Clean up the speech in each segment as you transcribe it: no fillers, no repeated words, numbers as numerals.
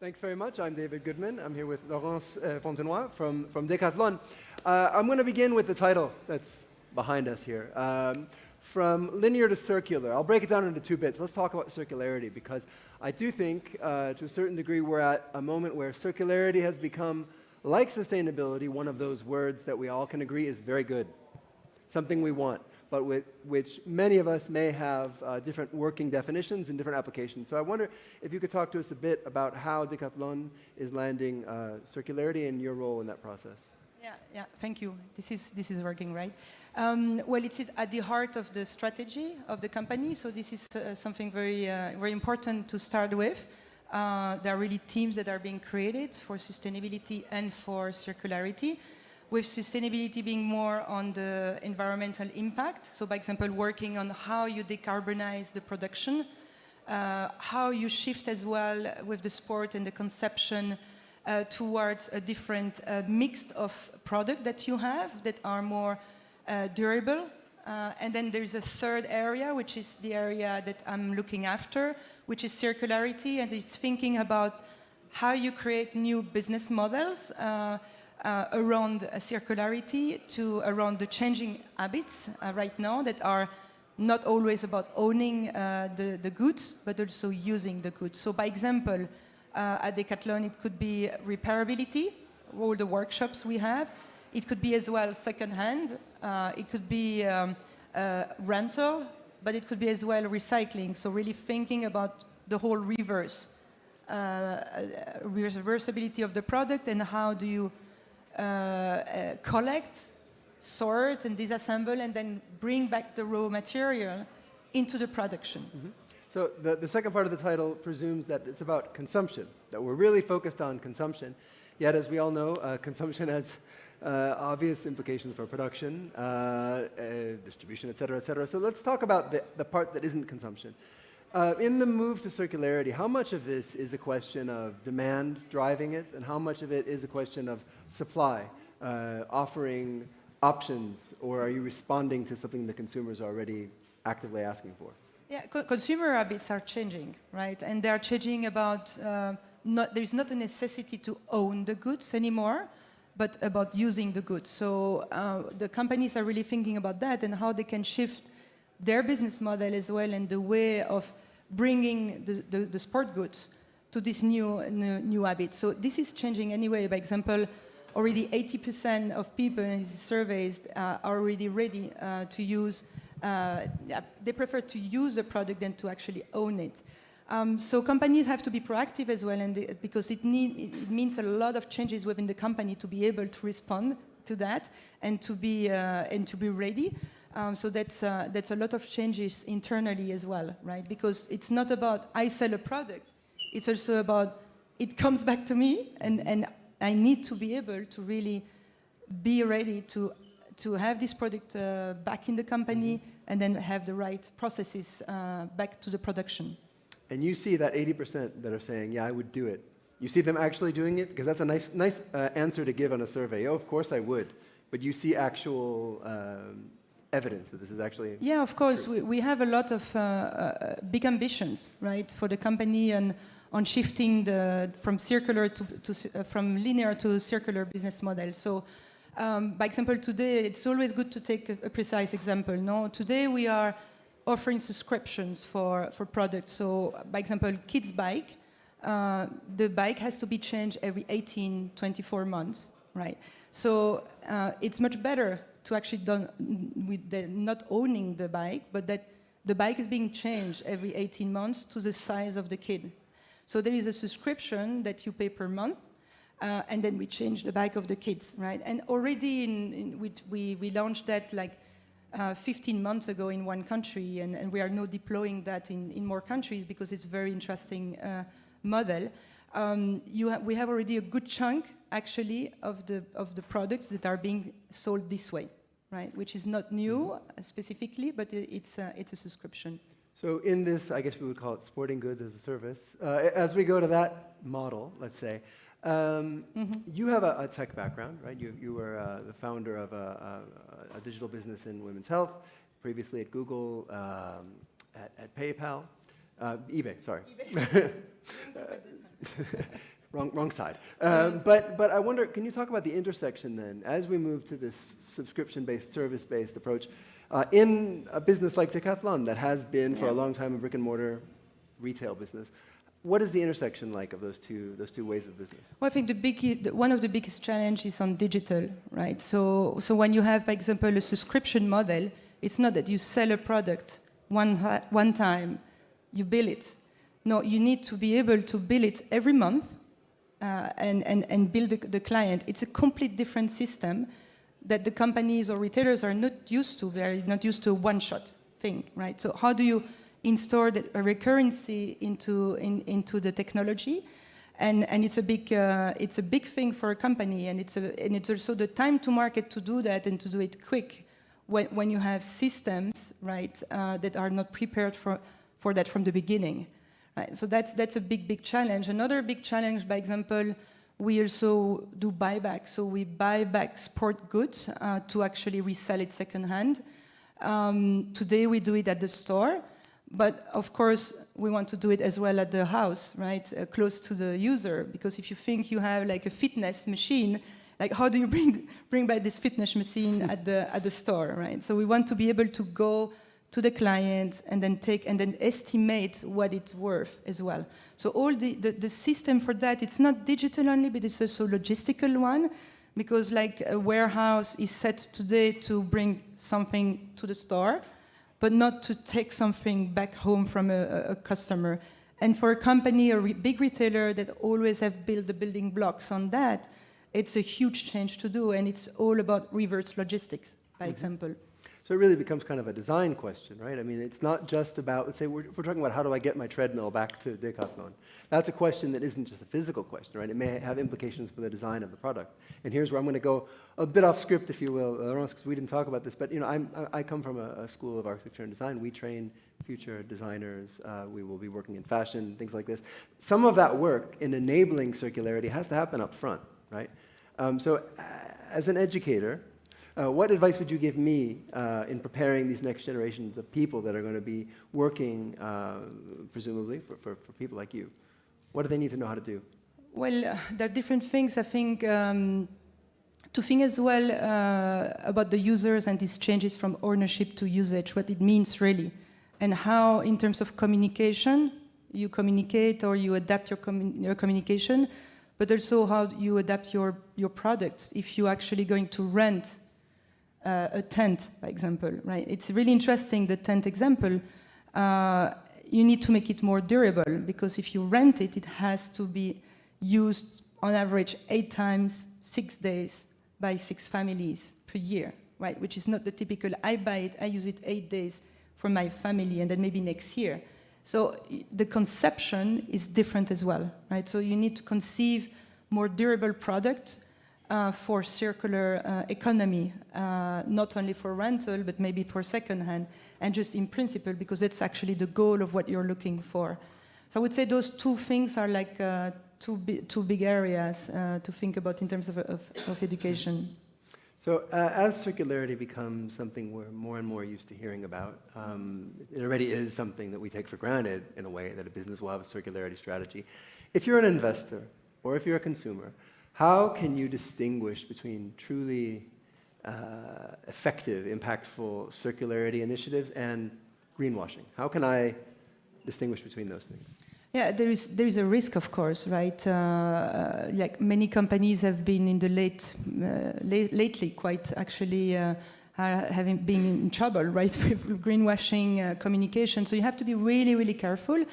Thanks very much. I'm David Goodman. I'm here with Laurence Fontenoy from Decathlon. I'm going to begin with the title that's behind us here. From linear to circular. I'll break it down into two bits. Let's talk about circularity, because I do think, to a certain degree, we're at a moment where circularity has become, like sustainability, one of those words that we all can agree is very good, something we want, but with which many of us may have different working definitions and different applications. So I wonder if you could talk to us a bit about how Decathlon is landing circularity and your role in that process. Yeah, thank you. This is working, right? Well, it is at the heart of the strategy of the company, so this is something very important to start with. There are really teams that are being created for sustainability and for circularity, with sustainability being more on the environmental impact. So, by example, working on how you decarbonize the production, how you shift as well with the sport and the conception towards a different mix of product that you have that are more durable. And then there's a third area, which is the area that I'm looking after, which is circularity, and it's thinking about how you create new business models around circularity around the changing habits right now that are not always about owning the goods, but also using the goods. So, by example, at Decathlon, it could be repairability, all the workshops we have. It could be as well second-hand. It could be rental, but it could be as well recycling. So really thinking about the whole reversibility of the product, and how do you collect, sort, and disassemble, and then bring back the raw material into the production. Mm-hmm. So the second part of the title presumes that it's about consumption, that we're really focused on consumption. Yet, as we all know, consumption has obvious implications for production, distribution, et cetera, et cetera. So let's talk about the part that isn't consumption. In the move to circularity, how much of this is a question of demand driving it, and how much of it is a question of supply, offering options, or are you responding to something the consumers are already actively asking for? Yeah, consumer habits are changing, right? And they are changing about, there's not a necessity to own the goods anymore, but about using the goods. So the companies are really thinking about that and how they can shift their business model as well, and the way of bringing the sport goods to this new habit. So this is changing anyway. By example, already 80% of people in these surveys are already ready to use. They prefer to use the product than to actually own it. So companies have to be proactive as well, and because it means a lot of changes within the company to be able to respond to that and to be ready. So that's a lot of changes internally as well, right? Because it's not about I sell a product; it's also about it comes back to me, and I need to be able to really be ready to have this product back in the company, and then have the right processes back to the production. And you see that 80% that are saying, yeah, I would do it. You see them actually doing it? Because that's a nice answer to give on a survey. Oh, of course I would. But you see actual evidence that this is actually Yeah, of course. We have a lot of big ambitions, right, for the company, and on shifting from from linear to circular business model. So, by example, today, it's always good to take a precise example. No, today we are offering subscriptions for products. So, by example, kids' bike, the bike has to be changed every 18, 24 months, right? So it's much better to actually done with not owning the bike, but that the bike is being changed every 18 months to the size of the kid. So there is a subscription that you pay per month, and then we change the bike of the kids, right? And already we launched that like 15 months ago in one country, and we are now deploying that in more countries because it's a very interesting model. We have already a good chunk, actually, of the products that are being sold this way, right? Which is not new specifically, but it's a subscription. So in this, I guess we would call it sporting goods as a service. As we go to that model, let's say, you have a tech background, right? You were the founder of a digital business in women's health, previously at Google, at PayPal, eBay, sorry. eBay. wrong side. But I wonder, can you talk about the intersection then, as we move to this subscription-based, service-based approach, in a business like Decathlon that has been for a long time a brick-and-mortar retail business? What is the intersection like of those two ways of business? Well, I think one of the biggest challenges is on digital, right? So when you have, for example, a subscription model, it's not that you sell a product one time, you bill it. No, you need to be able to bill it every month and bill the client. It's a complete different system that the companies or retailers are not used to. They're not used to a one-shot thing, right? So how do you install a recurrency into the technology? And it's a big thing for a company, and it's also the time to market to do that and to do it quick when you have systems, right, that are not prepared for that from the beginning. Right, so that's a big challenge. Another big challenge, by example, we also do buyback. So we buy back sport goods to actually resell it secondhand. Today we do it at the store, but of course we want to do it as well at the house, right, close to the user. Because if you think you have like a fitness machine, like how do you bring back this fitness machine at the store, right? So we want to be able to go to the client and then estimate what it's worth as well. So all the system for that, it's not digital only, but it's also logistical one, because like a warehouse is set today to bring something to the store, but not to take something back home from a customer. And for a company, big retailer that always have built the building blocks on that, it's a huge change to do, and it's all about reverse logistics, by example. So it really becomes kind of a design question, right? I mean, it's not just about, let's say we're talking about how do I get my treadmill back to Decathlon. That's a question that isn't just a physical question, right? It may have implications for the design of the product. And here's where I'm going to go a bit off script, if you will, Laurence, because we didn't talk about this, but you know, I come from a school of architecture and design. We train future designers. We will be working in fashion, things like this. Some of that work in enabling circularity has to happen up front, right? So as an educator, what advice would you give me in preparing these next generations of people that are going to be working, presumably, for people like you? What do they need to know how to do? Well, there are different things. I think to think as well about the users and these changes from ownership to usage, what it means really, and how, in terms of communication, you communicate or you adapt your communication, but also how you adapt your products if you're actually going to rent a tent, for example, right? It's really interesting, the tent example. You need to make it more durable, because if you rent it, it has to be used on average 8 times, 6 days by 6 families per year, right? Which is not the typical, I buy it, I use it 8 days for my family, and then maybe next year. So the conception is different as well, right? So you need to conceive more durable products for circular economy, not only for rental, but maybe for secondhand, and just in principle, because it's actually the goal of what you're looking for. So I would say those two things are like two big areas to think about in terms of education. So as circularity becomes something we're more and more used to hearing about, it already is something that we take for granted in a way, that a business will have a circularity strategy. If you're an investor or if you're a consumer, how can you distinguish between truly effective, impactful circularity initiatives and greenwashing? How can I distinguish between those things? Yeah, there is a risk, of course, right? Like many companies have been in the lately quite actually having been in trouble, right, with greenwashing communication. So you have to be really, really careful.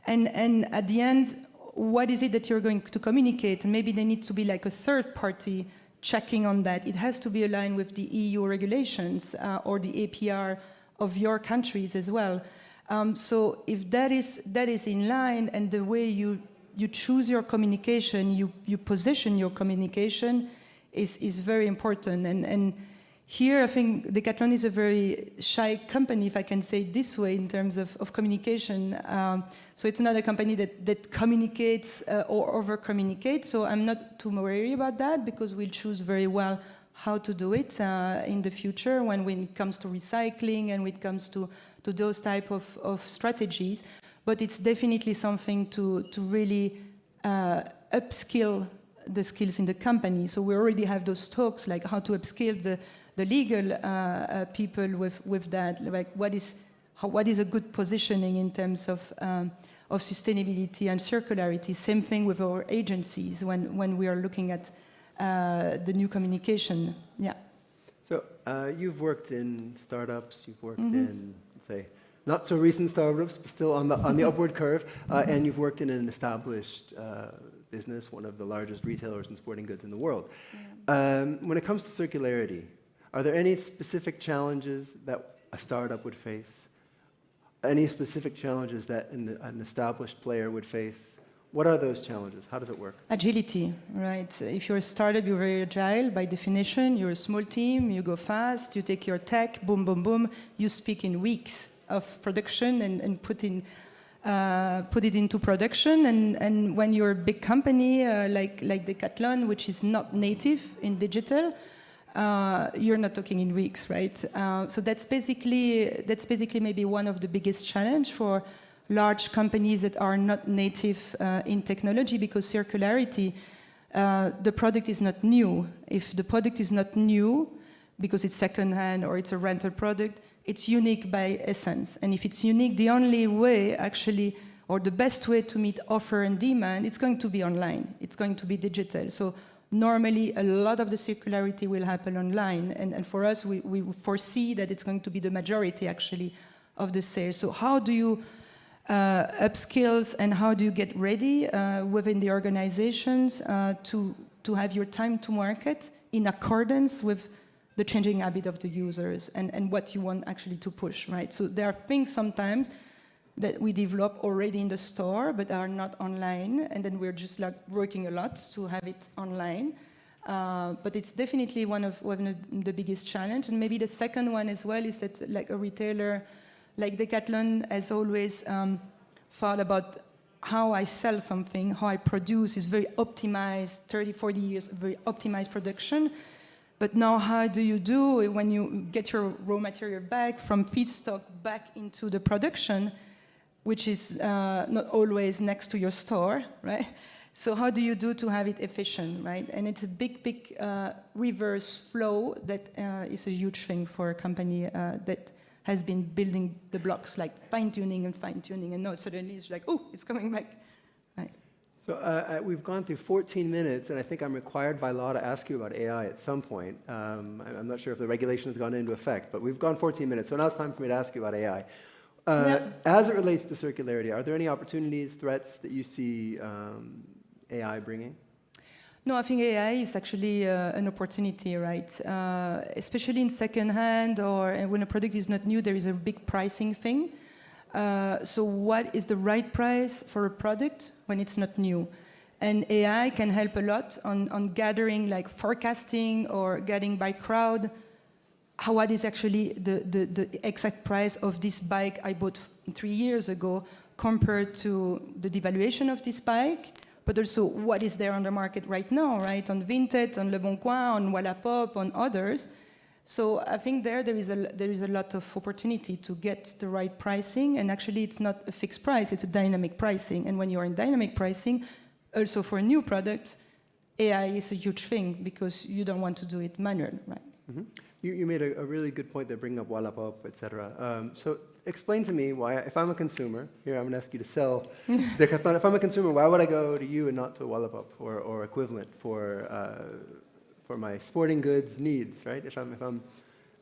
And at the end, what is it that you're going to communicate? And maybe there needs to be like a third party checking on that. It has to be aligned with the EU regulations or the APR of your countries as well. So if that is in line, and the way you choose your communication, you position your communication is very important. And here I think Decathlon is a very shy company, if I can say it this way, in terms of communication. So it's not a company that communicates or over-communicates. So I'm not too worried about that, because we'll choose very well how to do it in the future when it comes to recycling and when it comes to those type of strategies. But it's definitely something to really upskill the skills in the company. So we already have those talks, like how to upskill the legal people with that. Like what is a good positioning in terms of sustainability and circularity. Same thing with our agencies when we are looking at the new communication. Yeah. So you've worked in startups, you've worked in, say, not so recent startups, but still on the upward curve, and you've worked in an established business, one of the largest retailers in sporting goods in the world. Yeah. When it comes to circularity, are there any specific challenges that a startup would face? Any specific challenges that an established player would face? What are those challenges? How does it work? Agility, right? If you're a startup, you're very agile by definition. You're a small team, you go fast, you take your tech, boom, boom, boom. You speak in weeks of production and put it into production. And when you're a big company like Decathlon, which is not native in digital, you're not talking in weeks, right? So that's basically maybe one of the biggest challenge for large companies that are not native in technology, because circularity, the product is not new. If the product is not new, because it's secondhand or it's a rental product, it's unique by essence. And if it's unique, the only way actually, or the best way to meet offer and demand, it's going to be online. It's going to be digital. So normally, a lot of the circularity will happen online. And for us, we foresee that it's going to be the majority, actually, of the sales. So how do you upskills and how do you get ready within the organizations to have your time to market in accordance with the changing habit of the users and what you want actually to push, right? So there are things sometimes that we develop already in the store but are not online, and then we're just like working a lot to have it online. But it's definitely one of the biggest challenge. And maybe the second one as well is that, like, a retailer like Decathlon has always thought about how I sell something, how I produce is very optimized, 30, 40 years, very optimized production. But now how do you do it when you get your raw material back from feedstock back into the production, which is not always next to your store, right? So how do you do to have it efficient, right? And it's a big reverse flow that is a huge thing for a company that has been building the blocks, like fine-tuning, and now suddenly it's like, oh, it's coming back. Right. So we've gone through 14 minutes, and I think I'm required by law to ask you about AI at some point. I'm not sure if the regulation has gone into effect, but we've gone 14 minutes, so now it's time for me to ask you about AI. As it relates to circularity, are there any opportunities, threats that you see AI bringing? No, I think AI is actually an opportunity, right? Especially in secondhand or when a product is not new, there is a big pricing thing. So what is the right price for a product when it's not new? And AI can help a lot on gathering, like forecasting or getting by crowd, what is actually the exact price of this bike I bought 3 years ago compared to the devaluation of this bike, but also what is there on the market right now, right? On Vinted, on Le Bon Coin, on Wallapop, on others. So I think there is a lot of opportunity to get the right pricing, and actually it's not a fixed price, it's a dynamic pricing. And when you're in dynamic pricing, also for new products, AI is a huge thing because you don't want to do it manual, right? Mm-hmm. You made a really good point there, bringing up Wallapop, et cetera. So explain to me why, if I'm a consumer, here I'm going to ask you to sell Decathlon. If I'm a consumer, why would I go to you and not to Wallapop or equivalent for my sporting goods needs, right? If I'm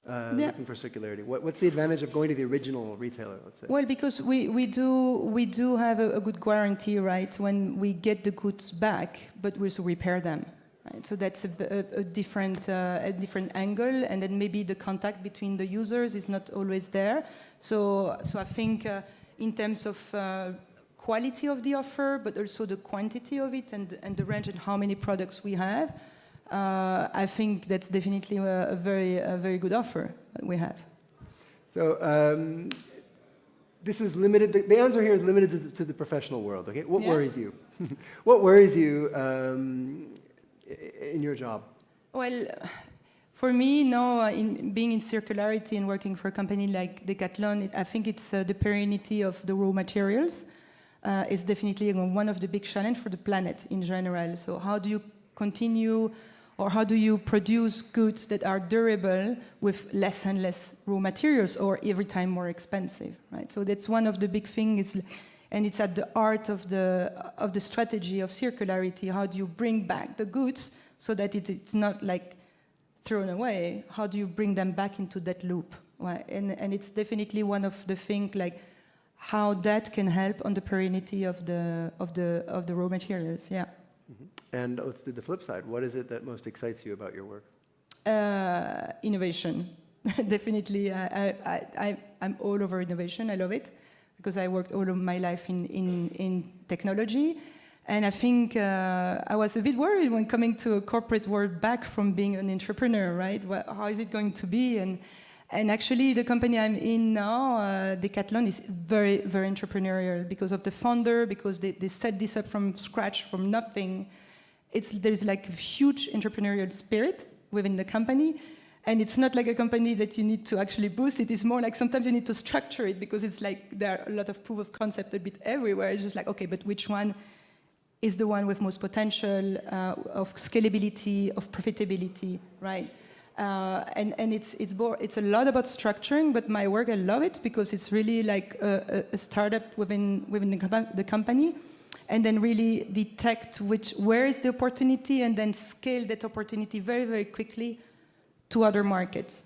looking for circularity, what's the advantage of going to the original retailer, let's say? Well, because we do have a good guarantee, right? When we get the goods back, but we also repair them. Right? So that's a different angle, and then maybe the contact between the users is not always there. So I think in terms of quality of the offer, but also the quantity of it and the range and how many products we have, I think that's definitely a very good offer that we have. So this is limited. The answer here is limited to the professional world. Okay, what worries you? What worries you in your job? Well, for me, now, being in circularity and working for a company like Decathlon, I think it's the perennity of the raw materials. is definitely one of the big challenges for the planet in general. So how do you continue, or how do you produce goods that are durable with less and less raw materials, or every time more expensive, right? So that's one of the big things, and it's at the heart of the strategy of circularity. How do you bring back the goods so that it's not like thrown away? How do you bring them back into that loop? Right? And it's definitely one of the things, like how that can help on the perennity of the raw materials. Yeah. Mm-hmm. And let's do the flip side. What is it that most excites you about your work? Innovation. Definitely, I'm all over innovation. I love it because I worked all of my life in technology. And I think I was a bit worried when coming to a corporate world back from being an entrepreneur, right? Well, how is it going to be? And actually, the company I'm in now, Decathlon, is very, very entrepreneurial because of the founder, because they set this up from scratch, from nothing. There's like a huge entrepreneurial spirit within the company. And it's not like a company that you need to actually boost. It is more like sometimes you need to structure it because it's like there are a lot of proof of concept a bit everywhere. It's just like, okay, but which one is the one with most potential of scalability, of profitability, right? And it's a lot about structuring, but my work, I love it because it's really like a startup within the company, and then really detect where is the opportunity, and then scale that opportunity very, very quickly to other markets.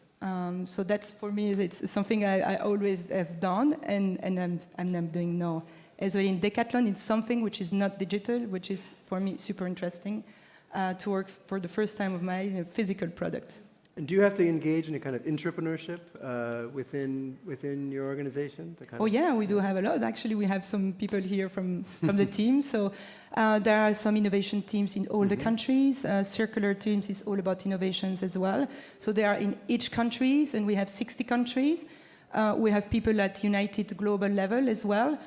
So that's, for me, it's something I always have done, and I'm doing now. As well in Decathlon, it's something which is not digital, which is, for me, super interesting to work for the first time of my life in a physical product. And do you have to engage in a kind of entrepreneurship within your organization? Yeah, we do have a lot. Actually, we have some people here from the team. So there are some innovation teams in all the countries. Circular teams is all about innovations as well. So they are in each countries, and we have 60 countries. We have people at United global level as well.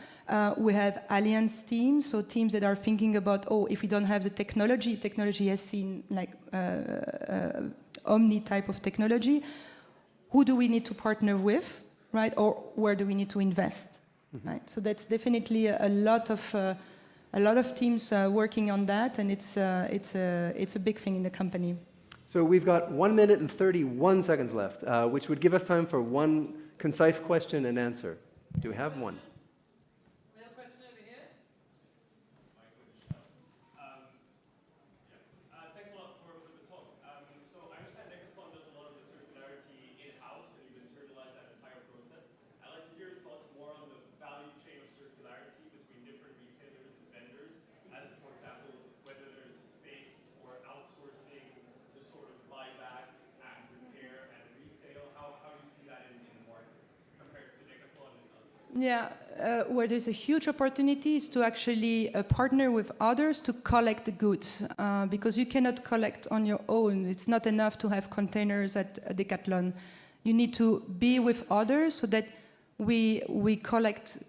We have alliance teams, so teams that are thinking about, if we don't have the technology has seen like omni type of technology, who do we need to partner with, right? Or where do we need to invest, right? So that's definitely a lot of teams working on that, and it's a big thing in the company. So we've got 1 minute and 31 seconds left, which would give us time for one concise question and answer. Do we have one? Yeah, where there's a huge opportunity is to actually partner with others to collect the goods, because you cannot collect on your own. It's not enough to have containers at Decathlon. You need to be with others so that we collect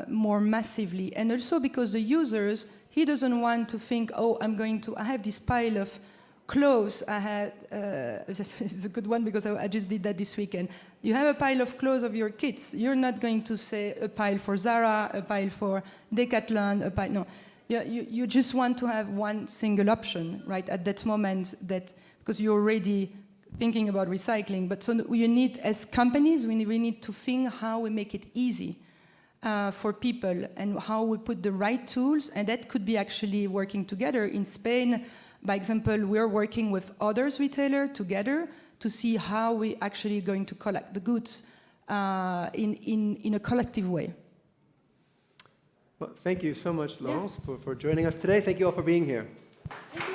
more massively. And also because the users, he doesn't want to think, I have this pile of clothes. It's a good one because I just did that this weekend. You have a pile of clothes of your kids. You're not going to say a pile for Zara, a pile for Decathlon, a pile. No, you just want to have one single option, right? At that moment, because you're already thinking about recycling. But so you need, as companies, we need to think how we make it easy for people and how we put the right tools, and that could be actually working together. In Spain, by example, we're working with others retailers together to see how we actually going to collect the goods in a collective way. Well, thank you so much, Laurence, for joining us today. Thank you all for being here. Thank you.